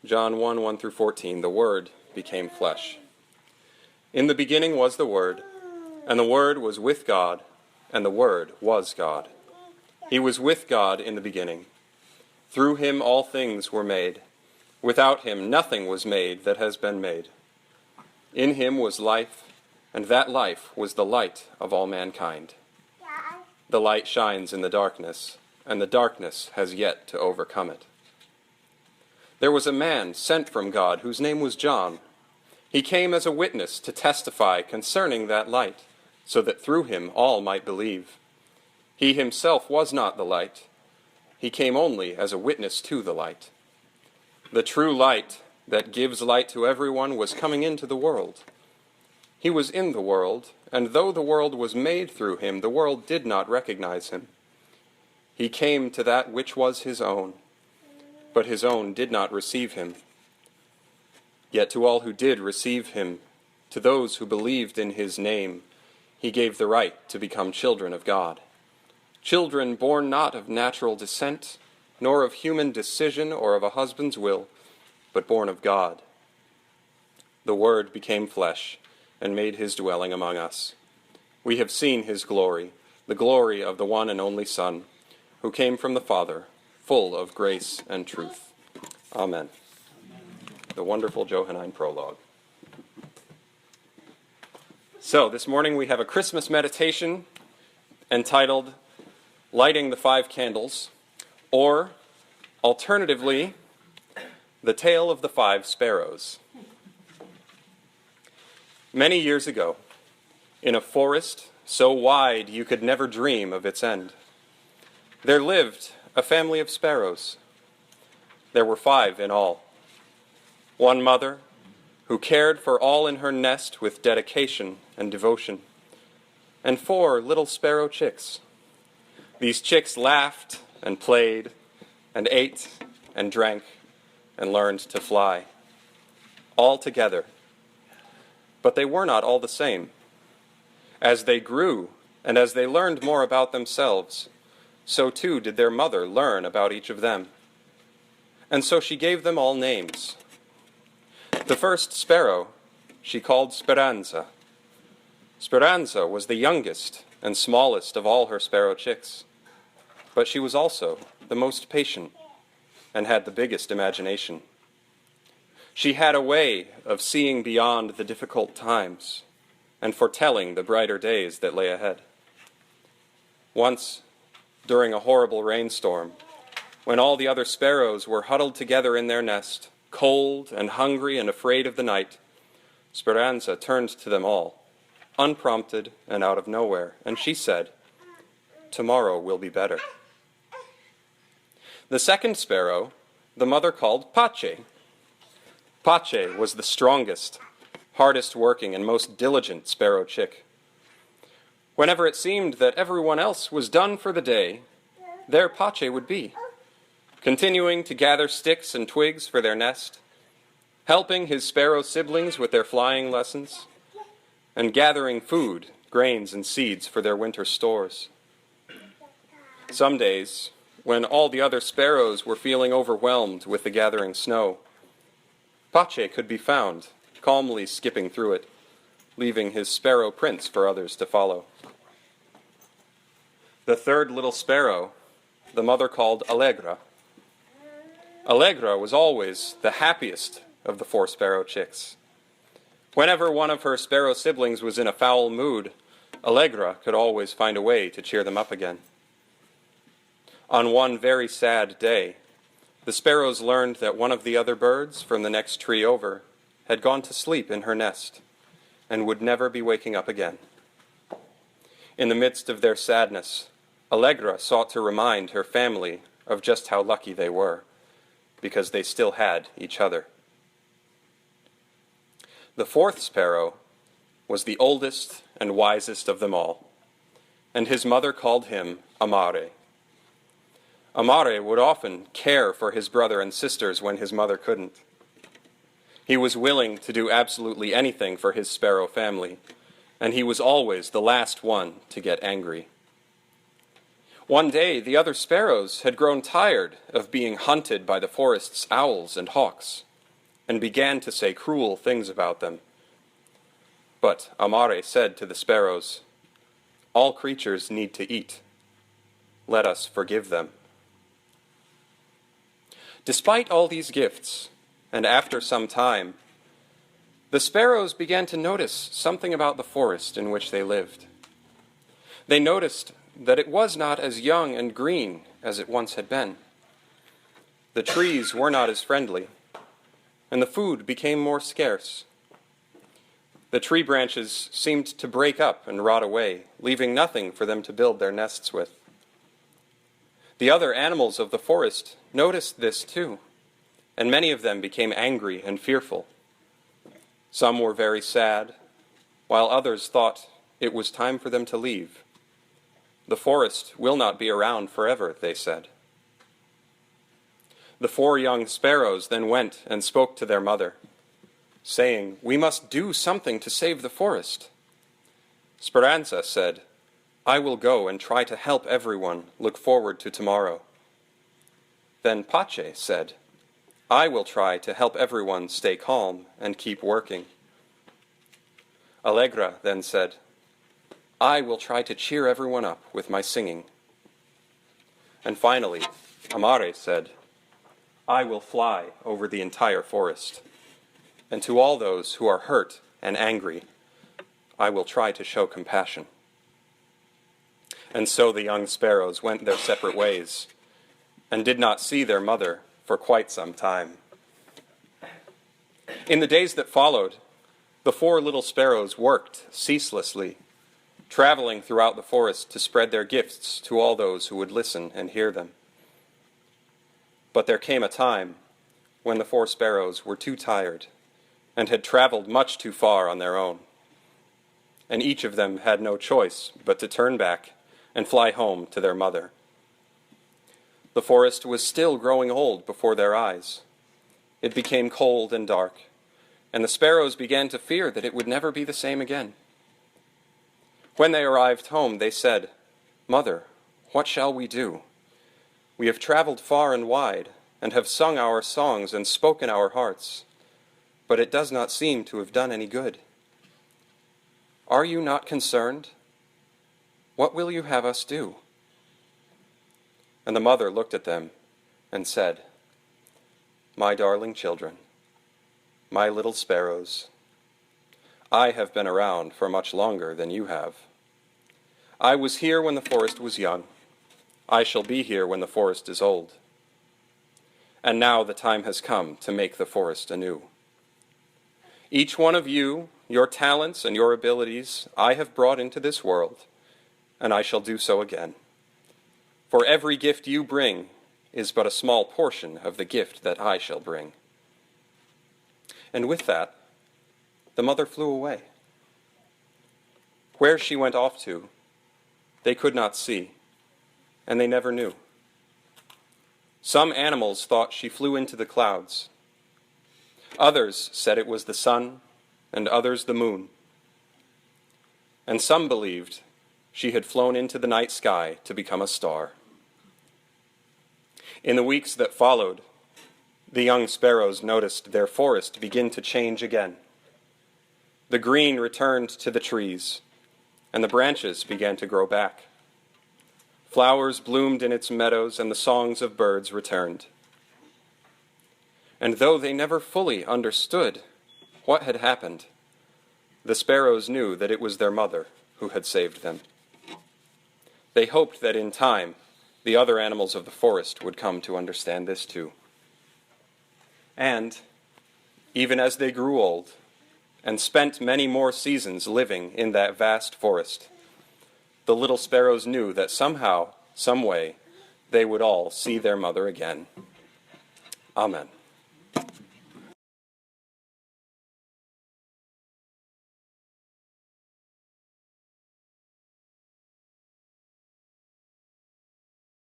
John 1, 1 through 14, the Word became flesh. In the beginning was the Word, and the Word was with God, and the Word was God. He was with God in the beginning. Through him all things were made. Without him nothing was made that has been made. In him was life, and that life was the light of all mankind. The light shines in the darkness, and the darkness has yet to overcome it. There was a man sent from God whose name was John. He came as a witness to testify concerning that light, so that through him all might believe. He himself was not the light. He came only as a witness to the light. The true light that gives light to everyone was coming into the world. He was in the world, and though the world was made through him, the world did not recognize him. He came to that which was his own, but his own did not receive him. Yet to all who did receive him, to those who believed in his name, he gave the right to become children of God. Children born not of natural descent, nor of human decision or of a husband's will, but born of God. The Word became flesh and made his dwelling among us. We have seen his glory, the glory of the one and only Son, who came from the Father, full of grace and truth. Amen. The wonderful Johannine prologue. So, this morning we have a Christmas meditation entitled Lighting the Five Candles, or, alternatively, The Tale of the Five Sparrows. Many years ago, in a forest so wide you could never dream of its end, there lived a family of sparrows. There were 5 in all. One mother, who cared for all in her nest with dedication and devotion, and 4 little sparrow chicks. These chicks laughed and played and ate and drank and learned to fly, all together. But they were not all the same. As they grew and as they learned more about themselves, so too did their mother learn about each of them. And so she gave them all names. The first sparrow she called Speranza. Speranza was the youngest and smallest of all her sparrow chicks, but she was also the most patient and had the biggest imagination. She had a way of seeing beyond the difficult times and foretelling the brighter days that lay ahead. Once, during a horrible rainstorm, when all the other sparrows were huddled together in their nest, cold and hungry and afraid of the night, Speranza turned to them all, unprompted and out of nowhere, and she said, "Tomorrow will be better." The second sparrow, the mother called Pace. Pace was the strongest, hardest working, and most diligent sparrow chick. Whenever it seemed that everyone else was done for the day, there Pace would be, continuing to gather sticks and twigs for their nest, helping his sparrow siblings with their flying lessons, and gathering food, grains, and seeds for their winter stores. Some days, when all the other sparrows were feeling overwhelmed with the gathering snow, Pace could be found, calmly skipping through it, leaving his sparrow prints for others to follow. The third little sparrow, the mother called Allegra. Allegra was always the happiest of the 4 sparrow chicks. Whenever one of her sparrow siblings was in a foul mood, Allegra could always find a way to cheer them up again. On one very sad day, the sparrows learned that one of the other birds from the next tree over had gone to sleep in her nest and would never be waking up again. In the midst of their sadness, Allegra sought to remind her family of just how lucky they were, because they still had each other. The 4th sparrow was the oldest and wisest of them all, and his mother called him Amare. Amare would often care for his brother and sisters when his mother couldn't. He was willing to do absolutely anything for his sparrow family, and he was always the last one to get angry. One day, the other sparrows had grown tired of being hunted by the forest's owls and hawks. and began to say cruel things about them. But Amare said to the sparrows, "All creatures need to eat. Let us forgive them." Despite all these gifts, and after some time, the sparrows began to notice something about the forest in which they lived. They noticed that it was not as young and green as it once had been. The trees were not as friendly, and the food became more scarce. The tree branches seemed to break up and rot away, leaving nothing for them to build their nests with. The other animals of the forest noticed this too, and many of them became angry and fearful. Some were very sad, while others thought it was time for them to leave. "The forest will not be around forever," they said. The 4 young sparrows then went and spoke to their mother, saying, "We must do something to save the forest." Speranza said, "I will go and try to help everyone look forward to tomorrow." Then Pace said, "I will try to help everyone stay calm and keep working." Allegra then said, "I will try to cheer everyone up with my singing." And finally, Amare said, "I will fly over the entire forest, and to all those who are hurt and angry, I will try to show compassion." And so the young sparrows went their separate ways, and did not see their mother for quite some time. In the days that followed, the 4 little sparrows worked ceaselessly, traveling throughout the forest to spread their gifts to all those who would listen and hear them. But there came a time when the 4 sparrows were too tired and had traveled much too far on their own, and each of them had no choice but to turn back and fly home to their mother. The forest was still growing old before their eyes. It became cold and dark, and the sparrows began to fear that it would never be the same again. When they arrived home, they said, "Mother, what shall we do? We have traveled far and wide, and have sung our songs and spoken our hearts, but it does not seem to have done any good. Are you not concerned? What will you have us do?" And the mother looked at them and said, "My darling children, my little sparrows, I have been around for much longer than you have. I was here when the forest was young. I shall be here when the forest is old. And now the time has come to make the forest anew. Each one of you, your talents and your abilities, I have brought into this world, and I shall do so again. For every gift you bring is but a small portion of the gift that I shall bring." And with that, the mother flew away. Where she went off to, they could not see, and they never knew. Some animals thought she flew into the clouds. Others said it was the sun, and others the moon. And some believed she had flown into the night sky to become a star. In the weeks that followed, the young sparrows noticed their forest begin to change again. The green returned to the trees, and the branches began to grow back. Flowers bloomed in its meadows, and the songs of birds returned. And though they never fully understood what had happened, the sparrows knew that it was their mother who had saved them. They hoped that in time, the other animals of the forest would come to understand this too. And, even as they grew old, and spent many more seasons living in that vast forest, the little sparrows knew that somehow, some way, they would all see their mother again. Amen.